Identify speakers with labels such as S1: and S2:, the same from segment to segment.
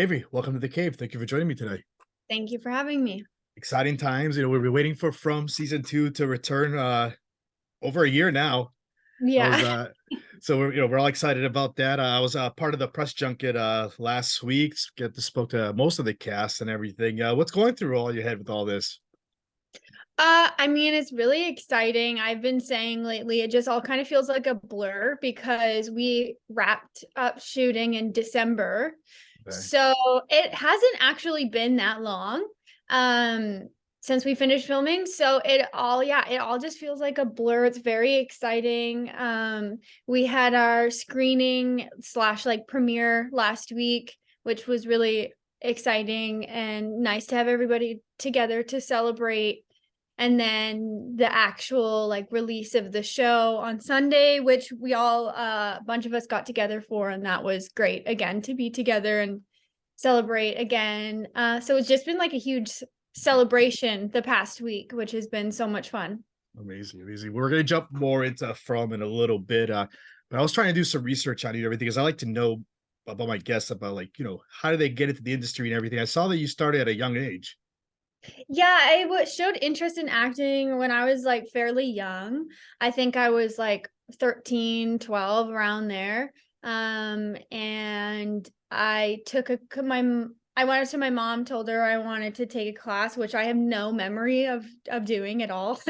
S1: Avery, welcome to the cave. Thank you for joining me today.
S2: Thank you for having me.
S1: Exciting times. We've been waiting for From season two to return over a year now. I was
S2: Yeah.
S1: so we're all excited about that. I was part of the press junket last week. Get to spoke to most of the cast and everything. What's going through all your head with all this?
S2: I mean, it's really exciting. I've been saying lately, it just all kind of feels like a blur because we wrapped up shooting in December.
S1: Okay.
S2: So it hasn't actually been that long um since we finished filming. So it all just feels like a blur. It's very exciting. We had our screening slash like premiere last week, which was really exciting and nice to have everybody together to celebrate, and then the actual like release of the show on Sunday, which we all a bunch of us got together for, and that was great again to be together and celebrate again. So it's just been like a huge celebration the past week, which has been so much fun.
S1: Amazing, amazing. We're gonna jump more into From in a little bit. But I was trying to do some research on you and everything because I like to know about my guests about how do they get into the industry and everything. I saw that you started at a young age.
S2: Yeah, showed interest in acting when I was like fairly young. I think I was like 13, 12, around there. And I went to my mom, told her I wanted to take a class, which I have no memory of doing at all.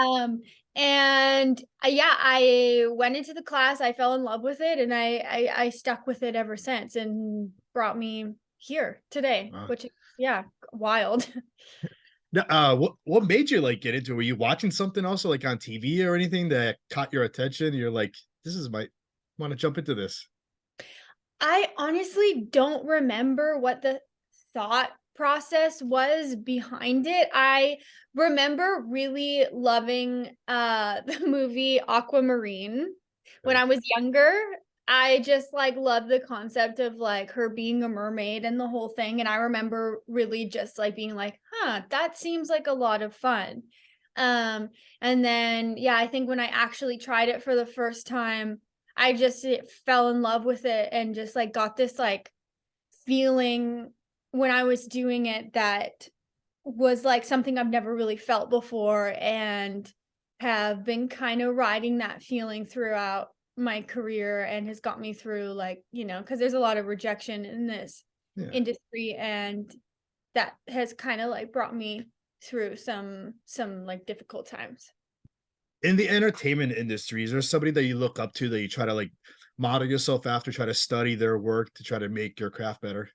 S2: Um, and yeah, I went into the class, I fell in love with it, and I stuck with it ever since, and brought me here today,
S1: Uh,
S2: which yeah, wild.
S1: what made you like get into it? Were you watching something also like on TV or anything that caught your attention? You're like, this is my want to jump into this.
S2: I honestly don't remember what the thought process was behind it. I remember really loving the movie Aquamarine when
S1: Okay.
S2: I was younger. I just like loved the concept of like her being a mermaid and the whole thing, and I remember really just like being like, "Huh, that seems like a lot of fun." Um and then yeah, I think when I actually tried it for the first time, I just fell in love with it and just like got this like feeling when I was doing it that was like something I've never really felt before, and have been kind of riding that feeling throughout my career, and has got me through like, because there's a lot of rejection in this
S1: Yeah.
S2: industry, and that has kind of like brought me through some like difficult times.
S1: In the entertainment industry, is there somebody that you look up to that you try to like model yourself after, try to study their work to try to make your craft better?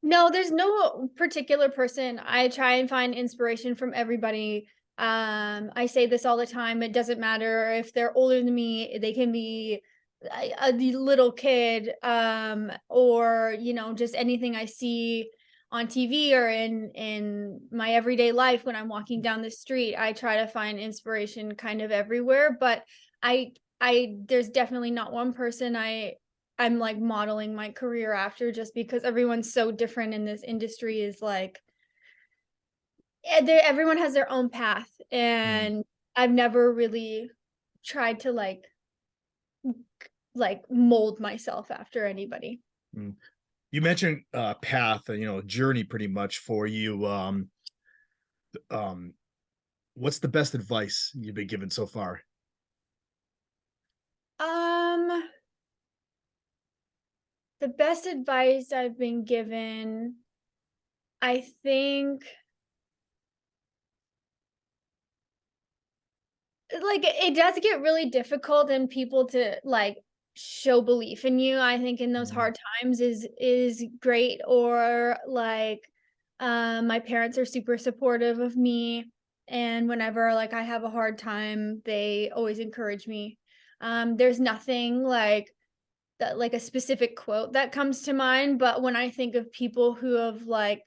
S2: No, there's no particular person. I try and find inspiration from everybody. I say this all the time. It doesn't matter if they're older than me. They can be a little kid, or just anything I see on TV or in my everyday life when I'm walking down the street. I try to find inspiration kind of everywhere, but I there's definitely not one person I'm like modeling my career after, just because everyone's so different in this industry. Is like everyone has their own path,
S1: Mm,
S2: and I've never really tried to like mold myself after anybody.
S1: mm. You mentioned path and journey pretty much for you. Um, what's the best advice you've been given so far?
S2: Um, the best advice I've been given, I think, like it does get really difficult and people to like show belief in you. I think in those
S1: Mm,
S2: hard times is great, or like my parents are super supportive of me, and whenever like I have a hard time, they always encourage me. There's nothing like that, like a specific quote that comes to mind, but when I think of people who have like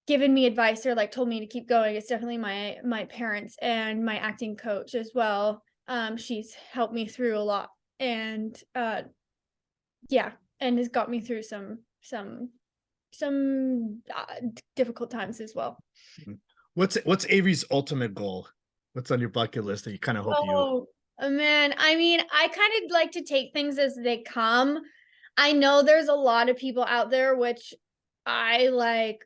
S2: given me advice or like told me to keep going, it's definitely my parents and my acting coach as well. She's helped me through a lot, and yeah, and has got me through some difficult times as well.
S1: mm. What's Avery's ultimate goal? What's on your bucket list that you kind of hope you?
S2: Oh, man, I mean, I kind of like to take things as they come. I know there's a lot of people out there, which I like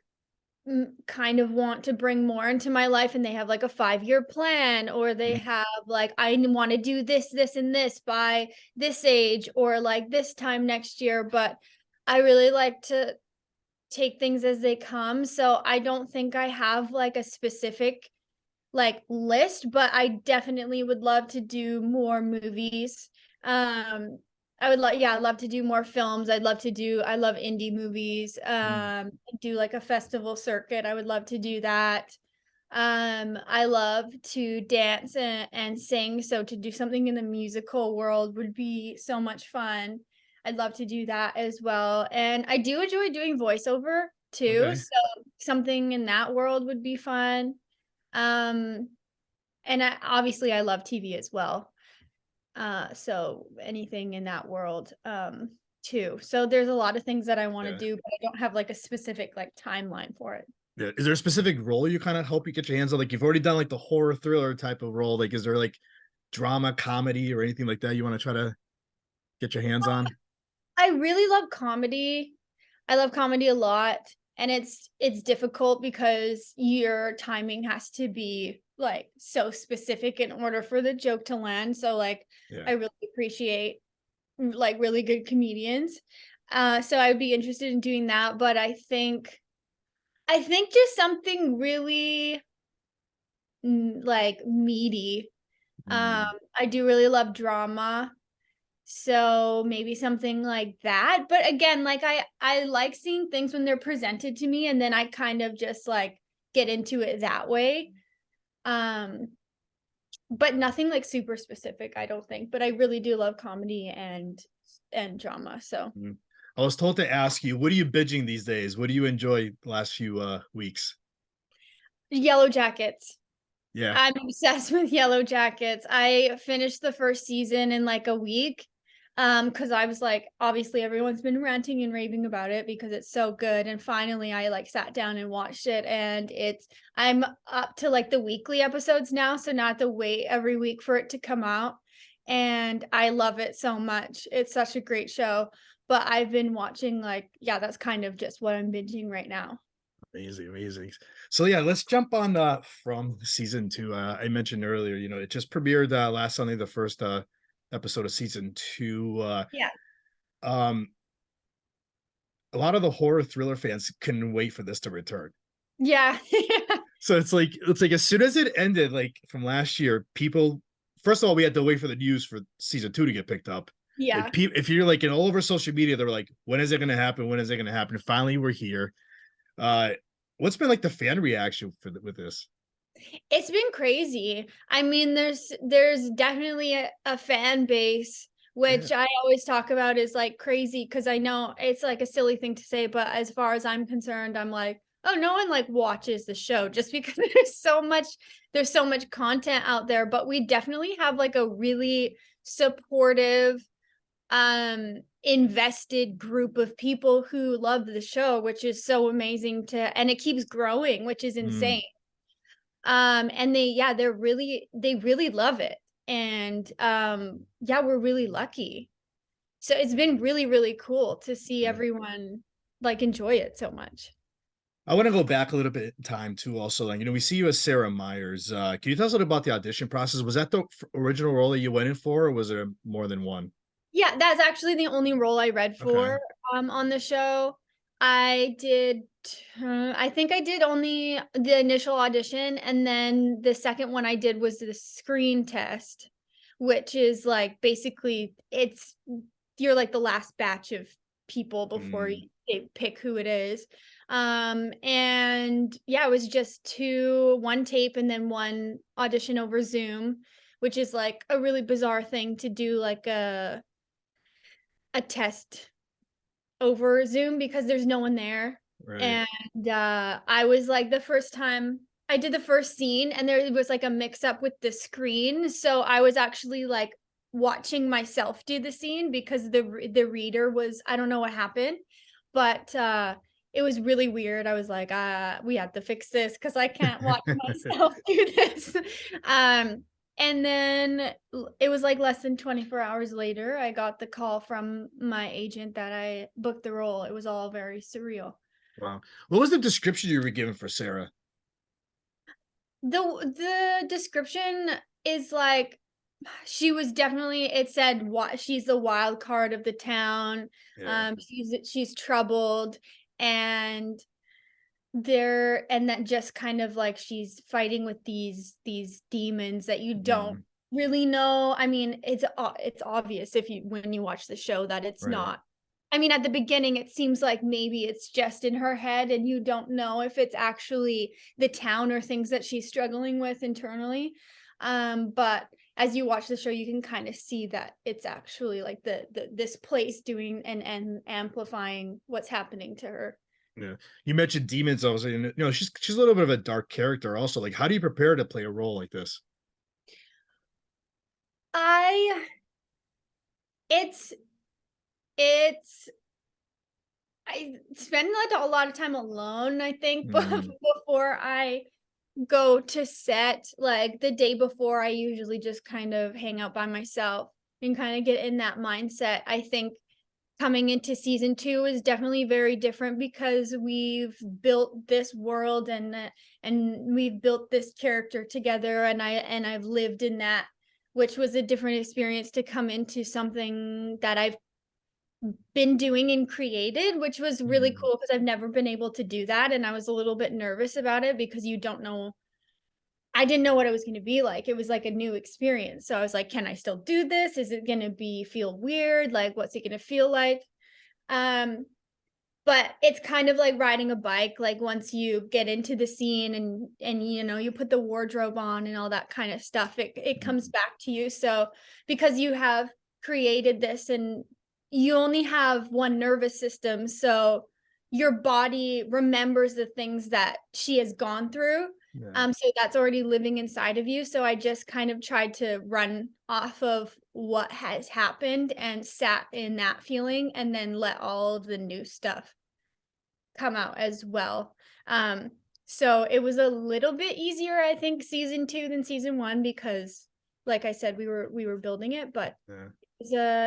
S2: kind of want to bring more into my life, and they have like a 5-year plan, or they
S1: Mhm.
S2: have like, I want to do this and this by this age, or like this time next year. But I really like to take things as they come. So I don't think I have like a specific like list, but I definitely would love to do more movies. I would like, yeah, I'd love to do more films. I love indie movies.
S1: Mm.
S2: Do like a festival circuit. I would love to do that. I love to dance and sing. So to do something in the musical world would be so much fun. I'd love to do that as well. And I do enjoy doing voiceover too.
S1: Okay.
S2: So something in that world would be fun. Um, and obviously I love TV as well. So anything in that world, too. So there's a lot of things that I want to
S1: Yeah.
S2: do, but I don't have like a specific like timeline for it.
S1: Yeah. Is there a specific role you kind of hope you get your hands on? Like you've already done like the horror thriller type of role. Like, is there like drama, comedy, or anything like that you want to try to get your hands on?
S2: I really love comedy. I love comedy a lot, and it's difficult because your timing has to be like so specific in order for the joke to land. So like
S1: Yeah.
S2: I really appreciate like really good comedians. So I would be interested in doing that, but I think just something really like meaty. Um,
S1: Mm.
S2: I do really love drama. So maybe something like that. But again, like I like seeing things when they're presented to me, and then I kind of just like get into it that way. Um, but nothing like super specific, I don't think. But I really do love comedy and drama. So
S1: Mm. I was told to ask you, what are you binging these days? What do you enjoy the last few weeks?
S2: Yellow Jackets.
S1: Yeah.
S2: I'm obsessed with Yellow Jackets. I finished the first season in like a week. Because I was like, obviously everyone's been ranting and raving about it because it's so good. And finally I like sat down and watched it, and I'm up to like the weekly episodes now. So not to wait every week for it to come out. And I love it so much. It's such a great show. But I've been watching like, yeah, that's kind of just what I'm binging right now.
S1: Amazing, amazing. So yeah, let's jump on from season two. I mentioned earlier, it just premiered last Sunday, the first episode of season two.
S2: Yeah.
S1: Um a lot of the horror thriller fans couldn't wait for this to return.
S2: Yeah.
S1: So it's like as soon as it ended, like from last year, people first of all, we had to wait for the news for season two to get picked up. Like
S2: Yeah.
S1: if you're like in all over social media, they were like, when is it gonna happen? When is it gonna happen? Finally, we're here. Uh what's been like the fan reaction with this?
S2: It's been crazy. I mean, there's definitely a fan base,
S1: Yeah.
S2: which I always talk about is like crazy because I know it's like a silly thing to say, but as far as I'm concerned, I'm like, oh, no one like watches the show just because there's so much content out there. But we definitely have like a really supportive, invested group of people who love the show, which is so amazing and it keeps growing, which is
S1: Mm,
S2: insane. And they really love it. And yeah, we're really lucky. So it's been really, really cool to see
S1: yeah.
S2: everyone like enjoy it so much.
S1: I want to go back a little bit in time too. Also, like we see you as Sara Myers. Can you tell us a little about the audition process? Was that the original role that you went in for, or was there more than one?
S2: Yeah, that's actually the only role I read
S1: Okay.
S2: for on the show. I did I think I did only the initial audition, and then the second one I did was the screen test, which is like basically it's you're like the last batch of people before
S1: Mm,
S2: they pick who it is. And yeah, it was just one tape and then one audition over Zoom, which is like a really bizarre thing to do, like a test over Zoom because there's no one there.
S1: right.
S2: And I was like, the first time I did the first scene, and there was like a mix up with the screen. So I was actually like watching myself do the scene because the reader was, I don't know what happened, but it was really weird. I was like, we have to fix this because I can't watch myself do this. And then it was like less than 24 hours later, I got the call from my agent that I booked the role. It was all very surreal.
S1: Wow. What was the description you were given for Sarah?
S2: The description is like she was definitely, it said what she's the wild card of the town.
S1: Yeah.
S2: She's troubled, and and that just kind of like she's fighting with these demons that you don't
S1: Mm,
S2: really know. I mean, it's obvious if you when you watch the show that it's
S1: right.
S2: not. I mean, at the beginning it seems like maybe it's just in her head and you don't know if it's actually the town or things that she's struggling with internally. But as you watch the show you can kind of see that it's actually like the this place doing and amplifying what's happening to her.
S1: Yeah. You mentioned demons. I was saying, she's a little bit of a dark character also. Like, how do you prepare to play a role like this?
S2: I it's it's I spend like a lot of time alone, I think,
S1: Mm,
S2: before I go to set. Like the day before, I usually just kind of hang out by myself and kind of get in that mindset. I think coming into season 2 is definitely very different because we've built this world and we've built this character together, and I've lived in that, which was a different experience to come into something that I've been doing and created, which was really
S1: mm,
S2: cool because I've never been able to do that, and I was a little bit nervous about it because you don't know. I didn't know what it was gonna be like. It was like a new experience. So I was like, "Can I still do this? Is it gonna be feel weird? Like, what's it gonna feel like?" Um, but it's kind of like riding a bike. Like once you get into the scene and you put the wardrobe on and all that kind of stuff, it comes
S1: mm,
S2: back to you. So because you have created this and you only have one nervous system, so your body remembers the things that she has gone through.
S1: yeah.
S2: So that's already living inside of you. So I just kind of tried to run off of what has happened and sat in that feeling and then let all of the new stuff come out as well. Um, so it was a little bit easier, I think, season 2 than season 1 because, like I said, we were building it, but
S1: Yeah.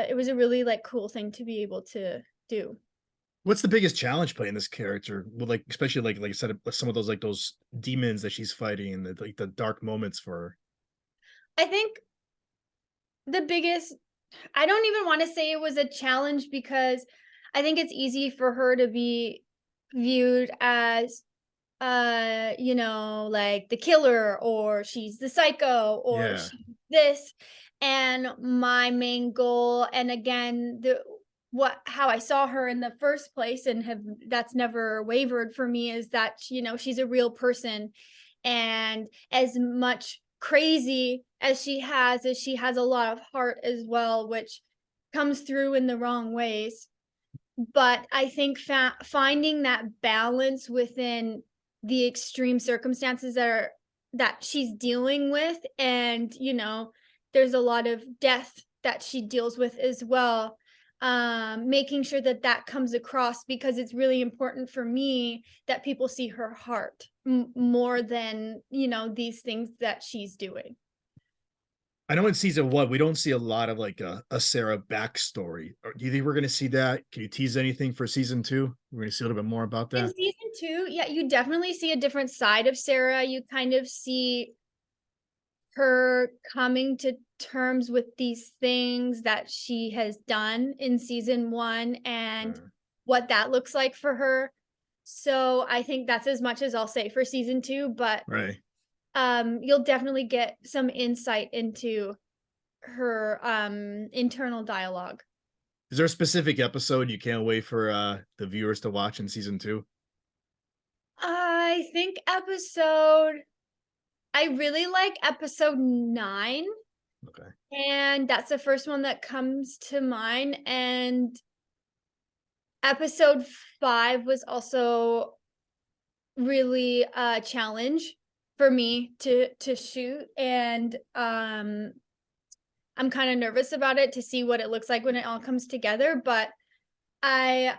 S2: it was a really like cool thing to be able to do.
S1: What's the biggest challenge playing this character? With like, especially like I said, some of those like those demons that she's fighting and the dark moments for her.
S2: I think the biggest I don't even want to say it was a challenge because I think it's easy for her to be viewed as like the killer, or she's the psycho, or
S1: Yeah.
S2: she's this. And my main goal, and again, the what how I saw her in the first place and have that's never wavered for me, is that she's a real person, and as much crazy as she has a lot of heart as well, which comes through in the wrong ways. But I think finding that balance within the extreme circumstances that she's dealing with, and there's a lot of death that she deals with as well. Making sure that that comes across, because it's really important for me that people see her heart more than these things that she's doing.
S1: I know in season one, we don't see a lot of like a Sarah backstory. Do you think we're going to see that? Can you tease anything for season two? We're going to see a little bit more about
S2: In
S1: that.
S2: season 2, yeah, you definitely see a different side of Sarah. You kind of see her coming to terms with these things that she has done in season 1 and
S1: Uh,
S2: what that looks like for her. So I think that's as much as I'll say for season 2, but
S1: right.
S2: you'll definitely get some insight into her internal dialogue.
S1: Is there a specific episode you can't wait for the viewers to watch in season two?
S2: I think I really like episode 9.
S1: Okay.
S2: And that's the first one that comes to mind, and episode 5 was also really a challenge for me to shoot, and, I'm kinda nervous about it to see what it looks like when it all comes together, but I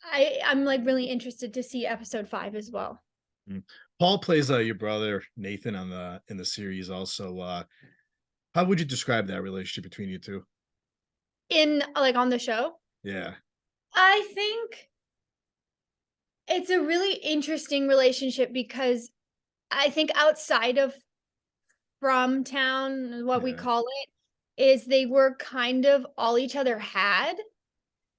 S2: I'm, like, really interested to see episode 5 as well.
S1: Mm. Paul plays your brother Nathan on the in the series also. How would you describe that relationship between you two?
S2: In like on the show.
S1: Yeah.
S2: I think it's a really interesting relationship because I think outside of from town, what we
S1: Yeah.
S2: call it, is they were kind of all each other had.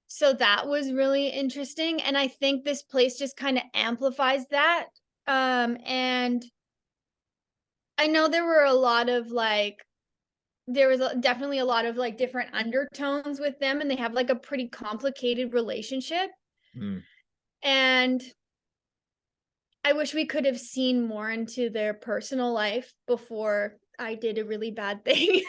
S2: So that was really interesting. And I think this place just kind of amplifies that. And I know there were a lot of like, there was definitely a lot of like different undertones with them, and they have like a pretty complicated relationship.
S1: Mm,
S2: And I wish we could have seen more into their personal life before I did a really bad thing.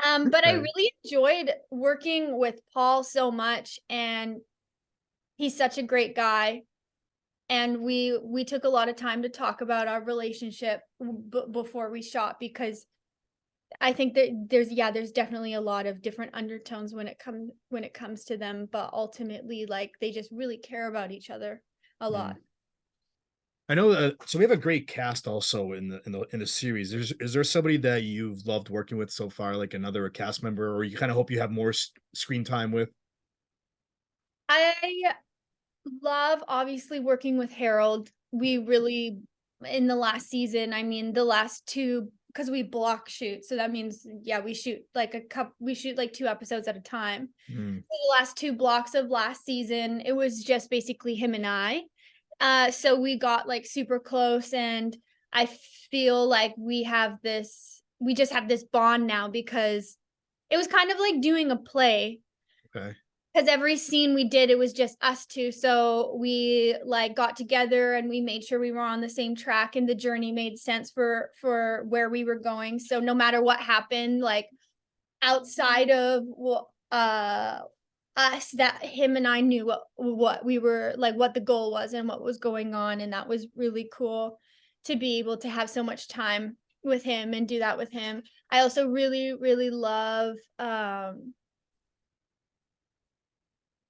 S2: But I
S1: okay.
S2: really enjoyed working with Paul so much, and he's such a great guy. And we took a lot of time to talk about our relationship before we shot, because I think that there's definitely a lot of different undertones when it comes to them, but ultimately like they just really care about each other a lot.
S1: Mm. I know so we have a great cast also in the series. Is there somebody that you've loved working with so far, like another cast member, or you kind of hope you have more screen time with?
S2: I love obviously working with Harold. We really in the last season, I mean the last two, because we block shoot. So that means yeah, we shoot like 2 episodes at a time.
S1: Mm,
S2: For the last 2 blocks of last season, it was just basically him and I. So we got like super close, and I feel like we just have this bond now, because it was kind of like doing a play,
S1: okay.
S2: because every scene we did, it was just us two. So we like got together and we made sure we were on the same track, and the journey made sense for where we were going. So no matter what happened, like outside of us, that him and I knew what we were like, what the goal was and what was going on. And that was really cool to be able to have so much time with him and do that with him. I also really, really love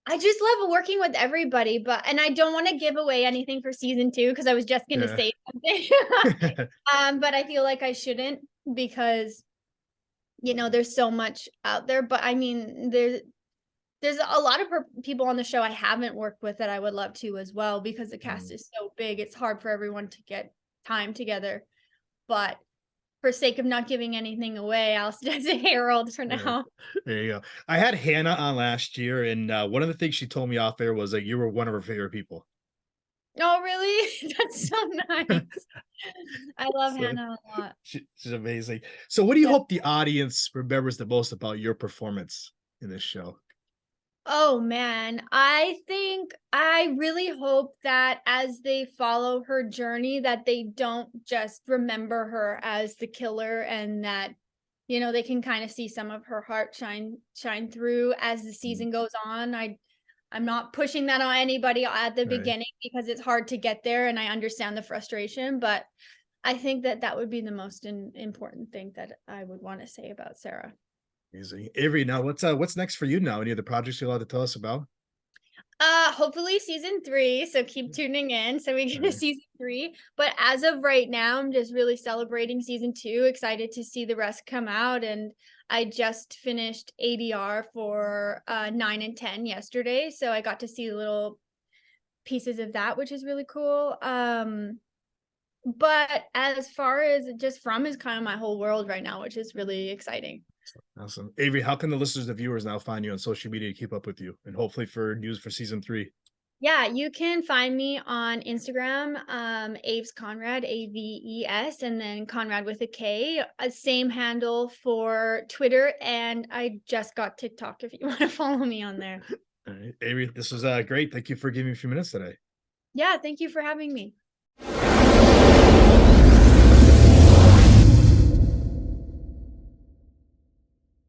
S2: I just love working with everybody, but and I don't want to give away anything for season 2 because I was just gonna
S1: Yeah.
S2: say something. But I feel like I shouldn't, because there's so much out there. But I mean, there's a lot of people on the show I haven't worked with that I would love to as well, because the cast
S1: Mm,
S2: is so big. It's hard for everyone to get time together. But for sake of not giving anything away, I'll just say Harold for
S1: yeah.
S2: now.
S1: There you go. I had Hannah on last year, and one of the things she told me off there was that you were one of her favorite people.
S2: Oh, really? That's so nice. I love
S1: So
S2: Hannah a lot.
S1: she's amazing. So, what do you
S2: Yeah.
S1: hope the audience remembers the most about your performance in this show?
S2: Oh man, I think I really hope that as they follow her journey, that they don't just remember her as the killer, and that they can kind of see some of her heart shine through as the
S1: Mm,
S2: season goes on. I'm not pushing that on anybody at the
S1: right.
S2: beginning, because it's hard to get there and I understand the frustration, but I think that that would be the most important thing that I would want to say about Sarah.
S1: Easy. Avery, now what's next for you now? Any other projects you're allowed to tell us about?
S2: Hopefully season 3, so keep tuning in so we get to
S1: Right.
S2: season 3. But as of right now, I'm just really celebrating season 2, excited to see the rest come out. And I just finished ADR for 9 and 10 yesterday, so I got to see little pieces of that, which is really cool. But as far as just From is kind of my whole world right now, which is really exciting.
S1: Awesome. Avery, how can the listeners, the viewers now find you on social media to keep up with you and hopefully for news for season 3?
S2: Yeah, you can find me on Instagram, Aves Konrad, Aves, and then Konrad with a K. Same handle for Twitter, and I just got TikTok if you want to follow me on there.
S1: All right. Avery, this was great. Thank you for giving me a few minutes today.
S2: Yeah, thank you for having me.